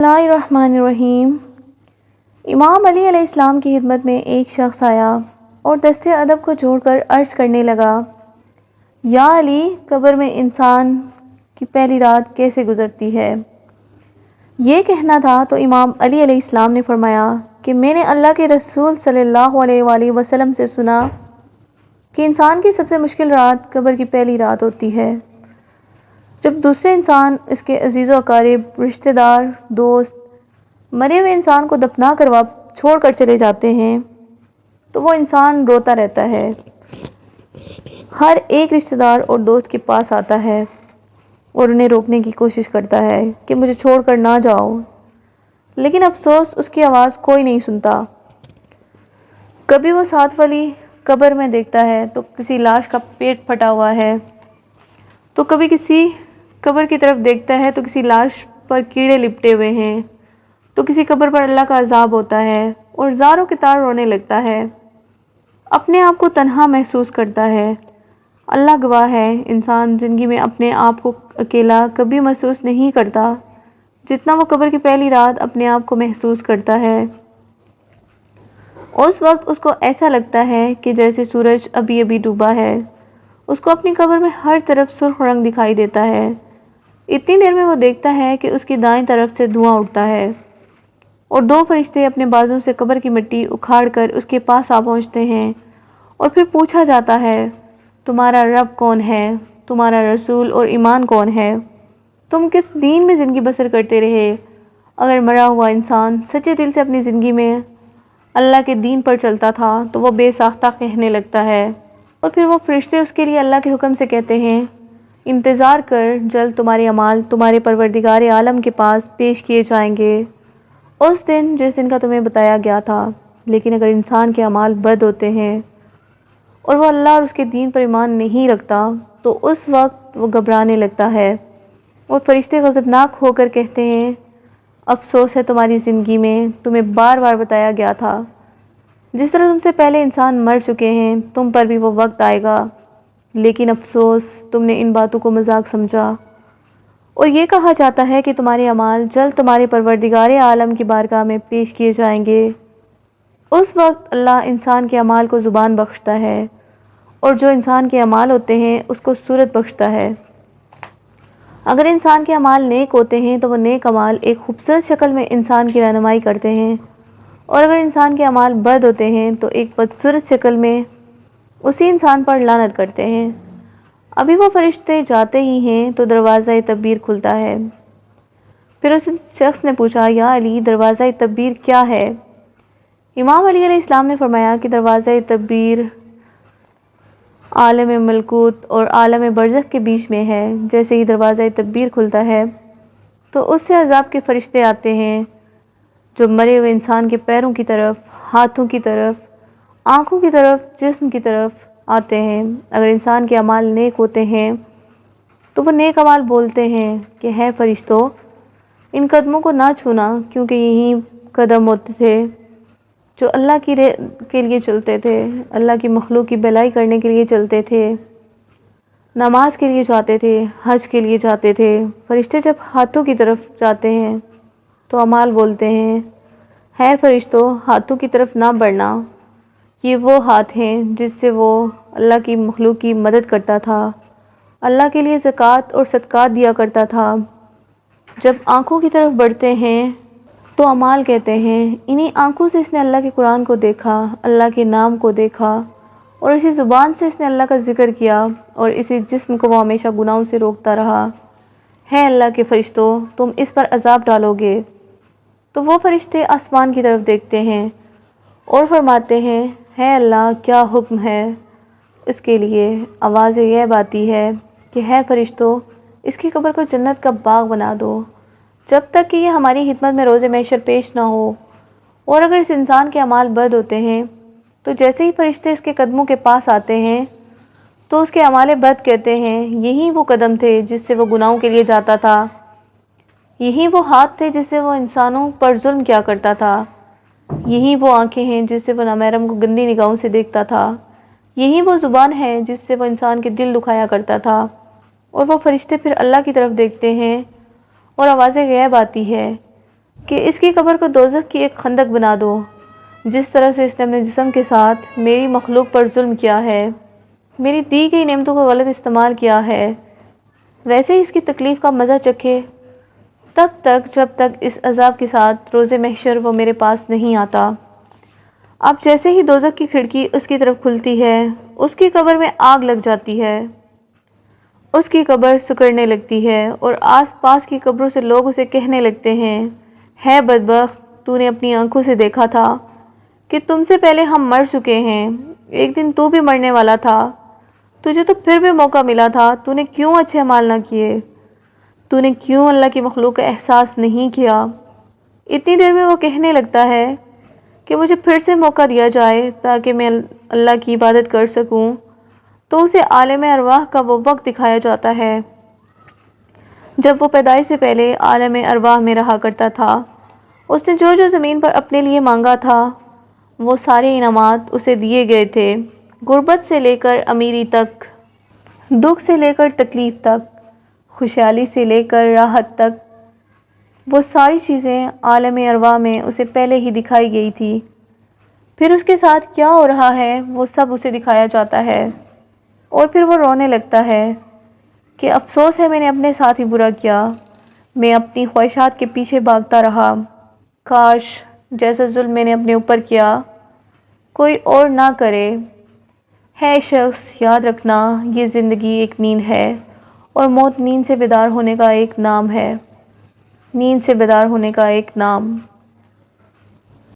بسم اللہ الرحمن الرحیم۔ امام علی علیہ السلام کی خدمت میں ایک شخص آیا اور دست ادب کو چھوڑ کر عرض کرنے لگا، یا علی، قبر میں انسان کی پہلی رات کیسے گزرتی ہے؟ یہ کہنا تھا تو امام علی علیہ السلام نے فرمایا کہ میں نے اللہ کے رسول صلی اللہ علیہ وآلہ وسلم سے سنا کہ انسان کی سب سے مشکل رات قبر کی پہلی رات ہوتی ہے، جب دوسرے انسان، اس کے عزیز و اقارب، رشتہ دار، دوست مرے ہوئے انسان کو دفنا کر چھوڑ کر چلے جاتے ہیں تو وہ انسان روتا رہتا ہے۔ ہر ایک رشتہ دار اور دوست کے پاس آتا ہے اور انہیں روکنے کی کوشش کرتا ہے کہ مجھے چھوڑ کر نہ جاؤ، لیکن افسوس اس کی آواز کوئی نہیں سنتا۔ کبھی وہ ساتھ والی قبر میں دیکھتا ہے تو کسی لاش کا پیٹ پھٹا ہوا ہے، تو کبھی کسی قبر کی طرف دیکھتا ہے تو کسی لاش پر کیڑے لپٹے ہوئے ہیں، تو کسی قبر پر اللہ کا عذاب ہوتا ہے اور زاروں کے تار رونے لگتا ہے، اپنے آپ کو تنہا محسوس کرتا ہے۔ اللہ گواہ ہے، انسان زندگی میں اپنے آپ کو اکیلا کبھی محسوس نہیں کرتا جتنا وہ قبر کی پہلی رات اپنے آپ کو محسوس کرتا ہے۔ اس وقت اس کو ایسا لگتا ہے کہ جیسے سورج ابھی ابھی ڈوبا ہے، اس کو اپنی قبر میں ہر طرف سرخ رنگ دکھائی دیتا ہے۔ اتنی دیر میں وہ دیکھتا ہے کہ اس کی دائیں طرف سے دھواں اٹھتا ہے اور دو فرشتے اپنے بازوں سے قبر کی مٹی اکھاڑ کر اس کے پاس آ پہنچتے ہیں، اور پھر پوچھا جاتا ہے، تمہارا رب کون ہے؟ تمہارا رسول اور ایمان کون ہے؟ تم کس دین میں زندگی بسر کرتے رہے؟ اگر مرا ہوا انسان سچے دل سے اپنی زندگی میں اللہ کے دین پر چلتا تھا تو وہ بے ساختہ کہنے لگتا ہے، اور پھر وہ فرشتے اس کے لیے اللہ کے حکم سے کہتے ہیں، انتظار کر، جلد تمہارے اعمال تمہارے پروردگار عالم کے پاس پیش کیے جائیں گے، اس دن جس دن کا تمہیں بتایا گیا تھا۔ لیکن اگر انسان کے اعمال بد ہوتے ہیں اور وہ اللہ اور اس کے دین پر ایمان نہیں رکھتا تو اس وقت وہ گھبرانے لگتا ہے، اور فرشتے غضبناک ہو کر کہتے ہیں، افسوس ہے تمہاری زندگی میں، تمہیں بار بار بتایا گیا تھا، جس طرح تم سے پہلے انسان مر چکے ہیں تم پر بھی وہ وقت آئے گا، لیکن افسوس تم نے ان باتوں کو مذاق سمجھا۔ اور یہ کہا جاتا ہے کہ تمہارے اعمال جلد تمہارے پروردگار عالم کی بارگاہ میں پیش کیے جائیں گے۔ اس وقت اللہ انسان کے اعمال کو زبان بخشتا ہے، اور جو انسان کے اعمال ہوتے ہیں اس کو صورت بخشتا ہے۔ اگر انسان کے اعمال نیک ہوتے ہیں تو وہ نیک اعمال ایک خوبصورت شکل میں انسان کی رہنمائی کرتے ہیں، اور اگر انسان کے اعمال بد ہوتے ہیں تو ایک بدصورت شکل میں اسی انسان پر لعنت کرتے ہیں۔ ابھی وہ فرشتے جاتے ہی ہیں تو دروازہ تدبیر کھلتا ہے۔ پھر اس شخص نے پوچھا، یا علی، دروازہ تدبیر کیا ہے؟ امام علی علیہ السلام نے فرمایا کہ دروازہ تدبیر عالم ملکوت اور عالم برزخ کے بیچ میں ہے۔ جیسے ہی دروازہ تدبیر کھلتا ہے تو اس سے عذاب کے فرشتے آتے ہیں جو مرے ہوئے انسان کے پیروں کی طرف، ہاتھوں کی طرف، آنکھوں کی طرف، جسم کی طرف آتے ہیں۔ اگر انسان کے اعمال نیک ہوتے ہیں تو وہ نیک اعمال بولتے ہیں کہ ہے فرشتوں، ان قدموں کو نہ چھونا، کیونکہ یہی قدم ہوتے تھے جو اللہ کے لیے چلتے تھے، اللہ کی مخلوق کی بھلائی کرنے کے لیے چلتے تھے، نماز کے لیے جاتے تھے، حج کے لیے جاتے تھے۔ فرشتے جب ہاتھوں کی طرف جاتے ہیں تو اعمال بولتے ہیں، ہے فرشتوں، ہاتھوں کی طرف نہ بڑھنا، یہ وہ ہاتھ ہیں جس سے وہ اللہ کی مخلوق کی مدد کرتا تھا، اللہ کے لیے زکوٰۃ اور صدقات دیا کرتا تھا۔ جب آنکھوں کی طرف بڑھتے ہیں تو اعمال کہتے ہیں، انہی آنکھوں سے اس نے اللہ کے قرآن کو دیکھا، اللہ کے نام کو دیکھا، اور اسی زبان سے اس نے اللہ کا ذکر کیا، اور اسی جسم کو وہ ہمیشہ گناہوں سے روکتا رہا۔ ہے اللہ کے فرشتوں، تم اس پر عذاب ڈالو گے۔ تو وہ فرشتے آسمان کی طرف دیکھتے ہیں اور فرماتے ہیں، ہے اللہ، کیا حکم ہے؟ اس کے لیے آواز یہ آتی ہے کہ ہے فرشتوں، اس کی قبر کو جنت کا باغ بنا دو، جب تک کہ یہ ہماری خدمت میں روز محشر پیش نہ ہو۔ اور اگر اس انسان کے اعمال بد ہوتے ہیں تو جیسے ہی فرشتے اس کے قدموں کے پاس آتے ہیں تو اس کے اعمال بد کہتے ہیں، یہی وہ قدم تھے جس سے وہ گناہوں کے لیے جاتا تھا، یہی وہ ہاتھ تھے جس سے وہ انسانوں پر ظلم کیا کرتا تھا، یہی وہ آنکھیں ہیں جس سے وہ نامحرم کو گندی نگاہوں سے دیکھتا تھا، یہی وہ زبان ہے جس سے وہ انسان کے دل دکھایا کرتا تھا۔ اور وہ فرشتے پھر اللہ کی طرف دیکھتے ہیں اور آواز غیب آتی ہے، کہ اس کی قبر کو دوزخ کی ایک خندق بنا دو۔ جس طرح سے اس نے اپنے جسم کے ساتھ میری مخلوق پر ظلم کیا ہے، میری دی گئی نعمتوں کا غلط استعمال کیا ہے، ویسے ہی اس کی تکلیف کا مزہ چکھے، تب تک جب تک اس عذاب کے ساتھ روز محشر وہ میرے پاس نہیں آتا۔ اب جیسے ہی دوزخ کی کھڑکی اس کی طرف کھلتی ہے، اس کی قبر میں آگ لگ جاتی ہے، اس کی قبر سکڑنے لگتی ہے اور آس پاس کی قبروں سے لوگ اسے کہنے لگتے ہیں، ہے بدبخت، تو نے اپنی آنکھوں سے دیکھا تھا کہ تم سے پہلے ہم مر چکے ہیں، ایک دن تو بھی مرنے والا تھا، تجھے تو پھر بھی موقع ملا تھا، تو نے کیوں اچھے اعمال نہ کیے، تو نے کیوں اللہ کی مخلوق کا احساس نہیں کیا۔ اتنی دیر میں وہ کہنے لگتا ہے کہ مجھے پھر سے موقع دیا جائے تاکہ میں اللہ کی عبادت کر سکوں، تو اسے عالم ارواح کا وہ وقت دکھایا جاتا ہے جب وہ پیدائش سے پہلے عالم ارواح میں رہا کرتا تھا۔ اس نے جو جو زمین پر اپنے لیے مانگا تھا وہ سارے انعامات اسے دیے گئے تھے، غربت سے لے کر امیری تک، دکھ سے لے کر تکلیف تک، خوشحالی سے لے کر راحت تک، وہ ساری چیزیں عالم ارواح میں اسے پہلے ہی دکھائی گئی تھی۔ پھر اس کے ساتھ کیا ہو رہا ہے وہ سب اسے دکھایا جاتا ہے، اور پھر وہ رونے لگتا ہے کہ افسوس ہے میں نے اپنے ساتھ ہی برا کیا، میں اپنی خواہشات کے پیچھے بھاگتا رہا، کاش جیسا ظلم میں نے اپنے اوپر کیا کوئی اور نہ کرے۔ ہے شخص، یاد رکھنا یہ زندگی ایک نیند ہے اور موت نیند سے بیدار ہونے کا ایک نام ہے، نیند سے بیدار ہونے کا ایک نام۔